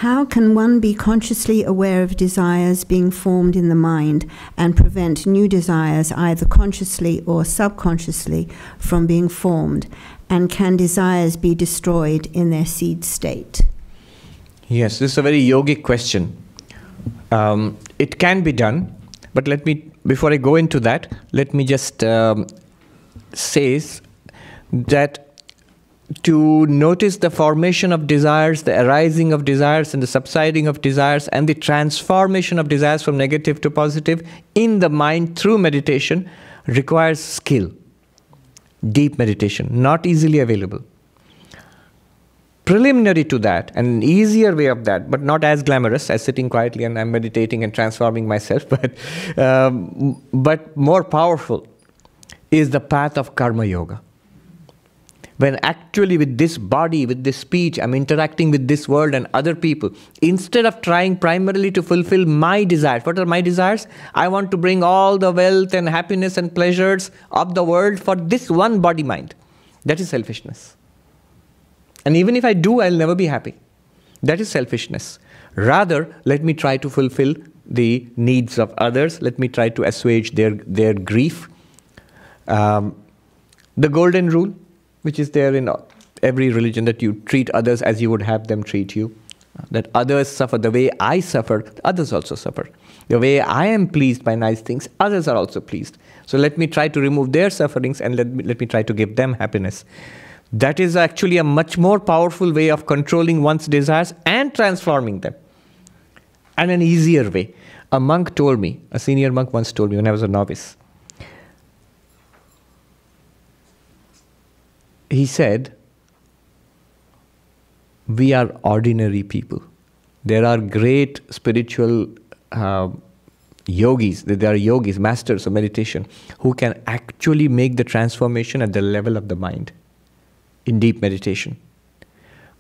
How can one be consciously aware of desires being formed in the mind and prevent new desires, either consciously or subconsciously, from being formed? And can desires be destroyed in their seed state? Yes, this is a very yogic question. It can be done, but before I go into that, let me just say that to notice the formation of desires, the arising of desires, and the subsiding of desires, and the transformation of desires from negative to positive in the mind through meditation requires skill, deep meditation, not easily available. Preliminary to that, and an easier way of that, but not as glamorous as sitting quietly and I'm meditating and transforming myself, but more powerful, is the path of karma yoga. When actually with this body, with this speech, I'm interacting with this world and other people, instead of trying primarily to fulfill my desires. What are my desires? I want to bring all the wealth and happiness and pleasures of the world for this one body-mind. That is selfishness. And even if I do, I'll never be happy. That is selfishness. Rather, let me try to fulfill the needs of others. Let me try to assuage their grief. The golden rule, which is there in every religion, that you treat others as you would have them treat you. That others suffer the way I suffer, others also suffer. The way I am pleased by nice things, others are also pleased. So let me try to remove their sufferings and let me try to give them happiness. That is actually a much more powerful way of controlling one's desires and transforming them. And an easier way. A monk told me, a senior monk once told me when I was a novice. He said, we are ordinary people. There are great spiritual yogis, there are yogis, masters of meditation, who can actually make the transformation at the level of the mind in deep meditation.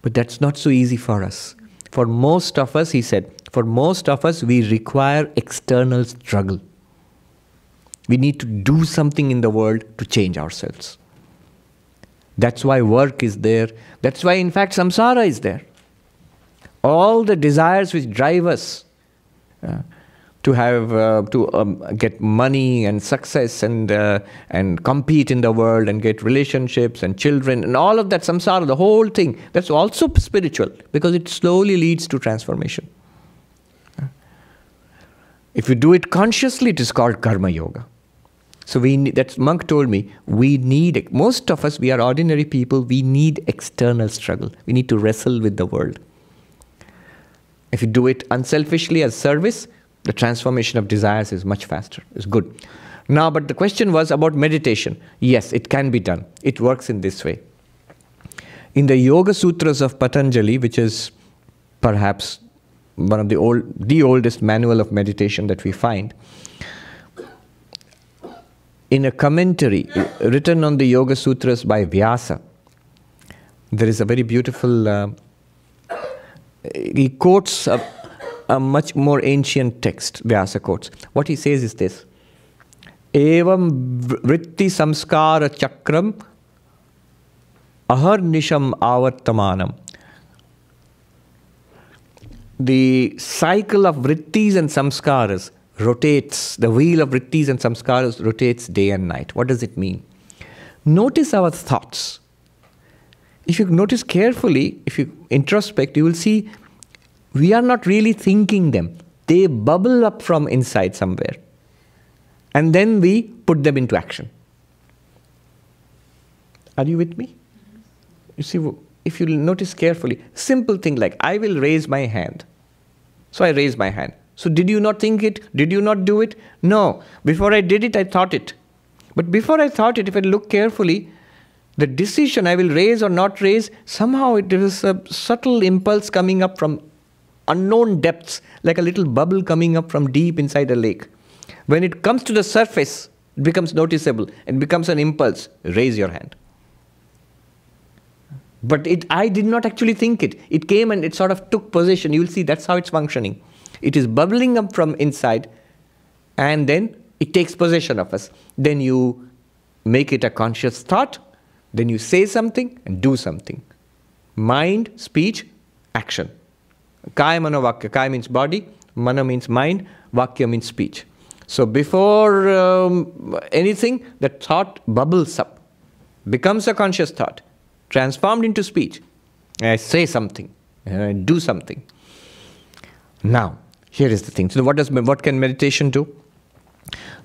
But that's not so easy for us. For most of us, he said, for most of us, we require external struggle. We need to do something in the world to change ourselves. That's why work is there. That's why, in fact, samsara is there. All the desires which drive us to get money and success and compete in the world and get relationships and children and all of that samsara, the whole thing, that's also spiritual because it slowly leads to transformation. If you do it consciously, it is called karma yoga. So that monk told me, most of us, we are ordinary people, we need external struggle. We need to wrestle with the world. If you do it unselfishly as service, the transformation of desires is much faster. It's good. Now, but the question was about meditation. Yes, it can be done. It works in this way. In the Yoga Sutras of Patanjali, which is perhaps one of the oldest manual of meditation that we find, in a commentary written on the Yoga Sutras by Vyasa, there is a very beautiful, he quotes a much more ancient text, Vyasa quotes. What he says is this: Evam vritti samskara chakram aharnisham avartamanam. The cycle of vrittis and samskaras rotates, the wheel of vrittis and samskaras rotates day and night. What does it mean? Notice our thoughts. If you notice carefully, if you introspect, you will see we are not really thinking them. They bubble up from inside somewhere. And then we put them into action. Are you with me? You see, if you notice carefully, simple thing like, I will raise my hand. So I raise my hand. So did you not think it? Did you not do it? No. Before I did it, I thought it. But before I thought it, if I look carefully, the decision I will raise or not raise, somehow there is a subtle impulse coming up from unknown depths, like a little bubble coming up from deep inside a lake. When it comes to the surface, it becomes noticeable. It becomes an impulse. Raise your hand. But I did not actually think it. It came and it sort of took possession. You will see that's how it's functioning. It is bubbling up from inside and then it takes possession of us. Then you make it a conscious thought. Then you say something and do something. Mind, speech, action. Kaya Mano Vakya. Kaya means body, Mana means mind, Vakya means speech. So before anything, the thought bubbles up, becomes a conscious thought, transformed into speech. I say something, I do something. Now, here is the thing. So what can meditation do?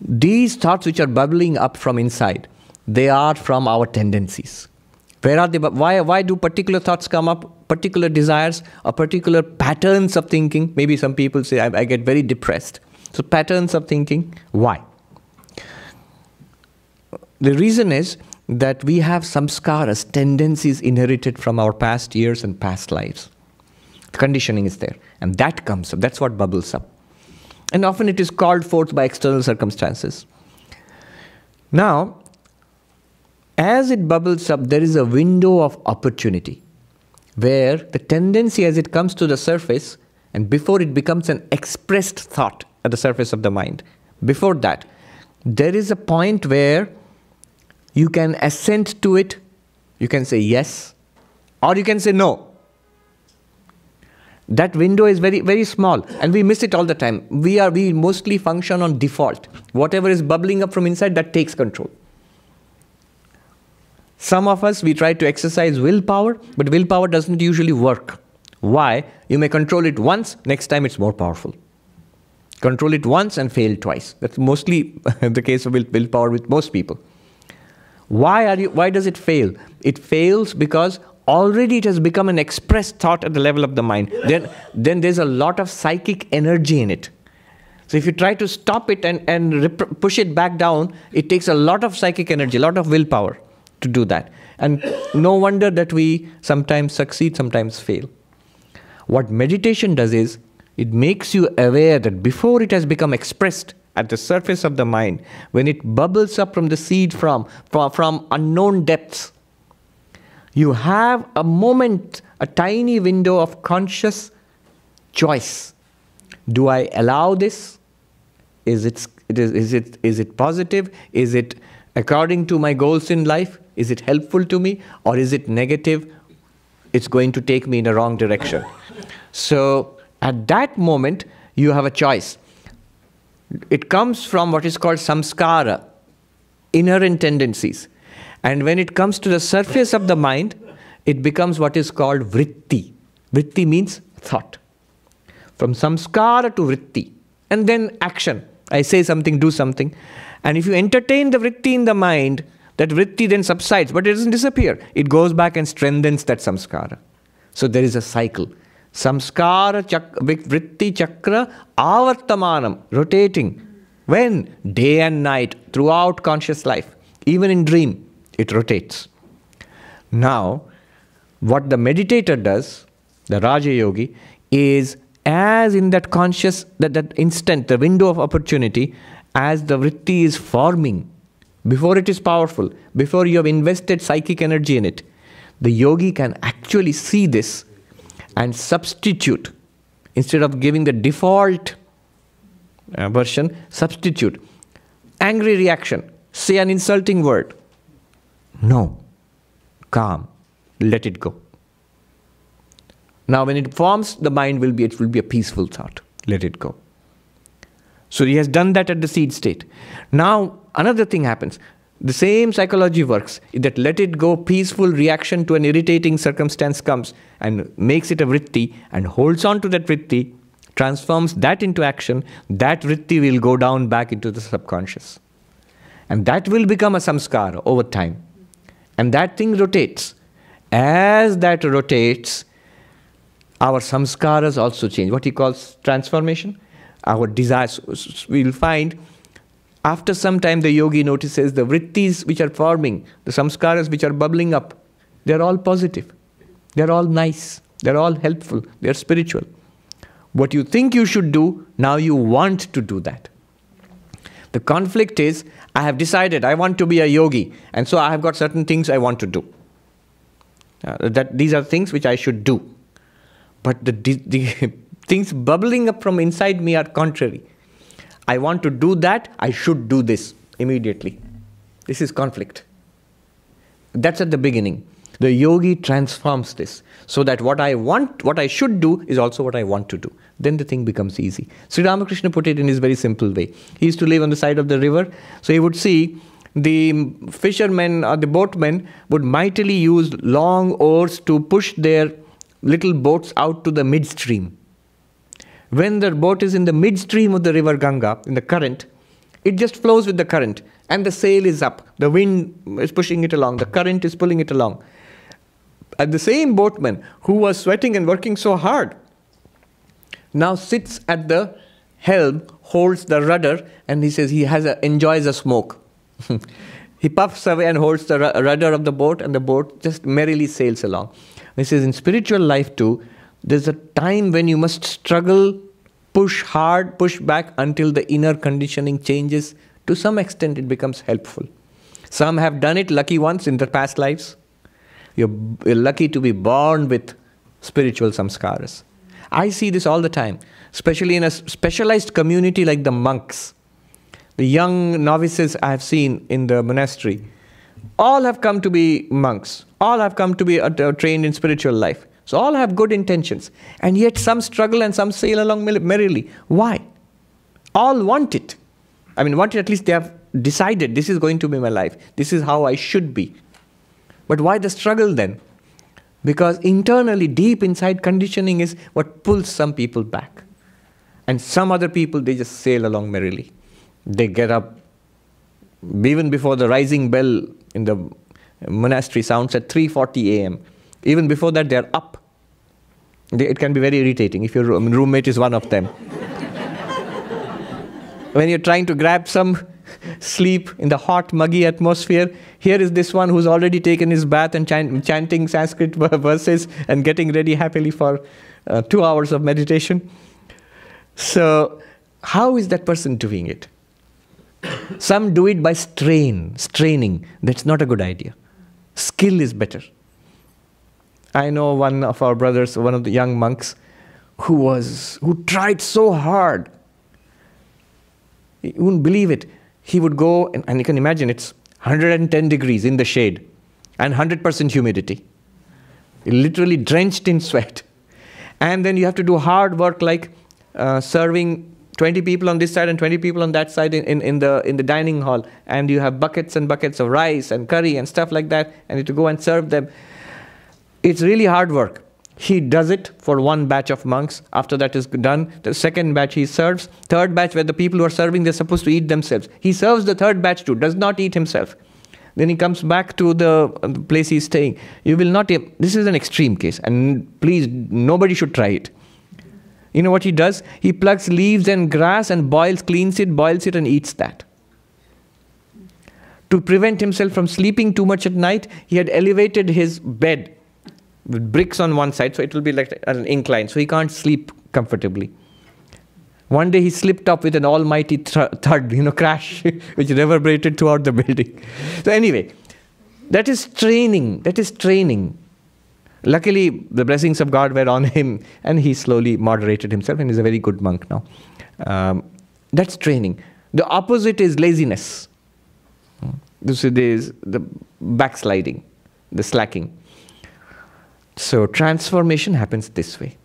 These thoughts which are bubbling up from inside, they are from our tendencies. Where are they? Why do particular thoughts come up, particular desires, or particular patterns of thinking? Maybe some people say, I get very depressed. So patterns of thinking, why? The reason is that we have samskaras, tendencies inherited from our past years and past lives. The conditioning is there. And that comes up. That's what bubbles up. And often it is called forth by external circumstances. Now, as it bubbles up, there is a window of opportunity where the tendency as it comes to the surface, and before it becomes an expressed thought at the surface of the mind, before that, there is a point where you can assent to it, you can say yes, or you can say no. That window is very, very small, and we miss it all the time. We mostly function on default. Whatever is bubbling up from inside, that takes control. Some of us, we try to exercise willpower, but willpower doesn't usually work. Why? You may control it once, next time it's more powerful. Control it once and fail twice. That's mostly the case of willpower with most people. Why does it fail? It fails because already it has become an expressed thought at the level of the mind. Then there's a lot of psychic energy in it. So if you try to stop it and push it back down, it takes a lot of psychic energy, a lot of willpower to do that. And no wonder that we sometimes succeed, sometimes fail. What meditation does is, it makes you aware that before it has become expressed at the surface of the mind, when it bubbles up from the seed from unknown depths, you have a moment, a tiny window of conscious choice. Do I allow this? Is it positive? Is it according to my goals in life? Is it helpful to me? Or is it negative? It's going to take me in a wrong direction. So at that moment, you have a choice. It comes from what is called samskara, inherent tendencies. And when it comes to the surface of the mind, it becomes what is called vritti. Vritti means thought. From samskara to vritti. And then action. I say something, do something. And if you entertain the vritti in the mind, that vritti then subsides, but it doesn't disappear. It goes back and strengthens that samskara. So there is a cycle. Samskara vritti chakra avartamanam, rotating. When? Day and night, throughout conscious life. Even in dream, it rotates. Now, what the meditator does, the Raja Yogi, is as in that conscious, that instant, the window of opportunity, as the vritti is forming, before it is powerful, before you have invested psychic energy in it, the yogi can actually see this and substitute. Instead of giving the default version, substitute. Angry reaction, say an insulting word. No, calm, let it go. Now when it forms, the mind will be a peaceful thought. Let it go. So he has done that at the seed state. Now another thing happens. The same psychology works, that let it go, peaceful reaction to an irritating circumstance comes and makes it a vritti and holds on to that vritti, transforms that into action. That vritti will go down back into the subconscious. And that will become a samskara over time. And that thing rotates. As that rotates, our samskaras also change. What he calls transformation. Our desires, we'll find, after some time the yogi notices the vrittis which are forming, the samskaras which are bubbling up, they're all positive. They're all nice. They're all helpful. They're spiritual. What you think you should do, now you want to do that. The conflict is, I have decided I want to be a yogi, and so I have got certain things I want to do. These are things which I should do. But the things bubbling up from inside me are contrary. I want to do that, I should do this immediately. This is conflict. That's at the beginning. The yogi transforms this so that what I want, what I should do is also what I want to do. Then the thing becomes easy. Sri Ramakrishna put it in his very simple way. He used to live on the side of the river, so he would see the fishermen or the boatmen would mightily use long oars to push their little boats out to the midstream. When the boat is in the midstream of the river Ganga, in the current, it just flows with the current and the sail is up. The wind is pushing it along, the current is pulling it along. And the same boatman who was sweating and working so hard now sits at the helm, holds the rudder, and he says he enjoys a smoke. He puffs away and holds the rudder of the boat, and the boat just merrily sails along. He says in spiritual life too, there's a time when you must struggle, push hard, push back until the inner conditioning changes. To some extent it becomes helpful. Some have done it, lucky ones, in their past lives. You're lucky to be born with spiritual samskaras. I see this all the time, especially in a specialized community like the monks. The young novices I have seen in the monastery, all have come to be monks. All have come to be trained in spiritual life. So all have good intentions. And yet some struggle and some sail along merrily. Why? All want it. I mean, want it, at least they have decided, this is going to be my life. This is how I should be. But why the struggle then? Because internally, deep inside, conditioning is what pulls some people back. And some other people, they just sail along merrily. They get up even before the rising bell in the monastery sounds at 3:40 a.m. Even before that, they are up. It can be very irritating if your roommate is one of them. When you're trying to grab some sleep in the hot, muggy atmosphere, here is this one who's already taken his bath and chanting Sanskrit verses and getting ready happily for 2 hours of meditation. So, how is that person doing it? Some do it by straining. That's not a good idea. Skill is better. I know one of our brothers, one of the young monks, who tried so hard. You wouldn't believe it. He would go, and you can imagine it's 110 degrees in the shade and 100% humidity. Literally drenched in sweat. And then you have to do hard work like serving 20 people on this side and 20 people on that side in the dining hall. And you have buckets and buckets of rice and curry and stuff like that. And you have to go and serve them. It's really hard work. He does it for one batch of monks. After that is done, the second batch he serves. Third batch, where the people who are serving, they're supposed to eat themselves. He serves the third batch too, does not eat himself. Then he comes back to the place he's staying. You will not eat. This is an extreme case, and please, nobody should try it. You know what he does? He plucks leaves and grass and cleans it, boils it and eats that. To prevent himself from sleeping too much at night, he had elevated his bed with bricks on one side, so it will be like an incline, so he can't sleep comfortably. One day he slipped up with an almighty thud, crash, which reverberated throughout the building. So anyway, that is training. That is training. Luckily, the blessings of God were on him, and he slowly moderated himself, and is a very good monk now. That's training. The opposite is laziness. This is the backsliding, the slacking. So transformation happens this way.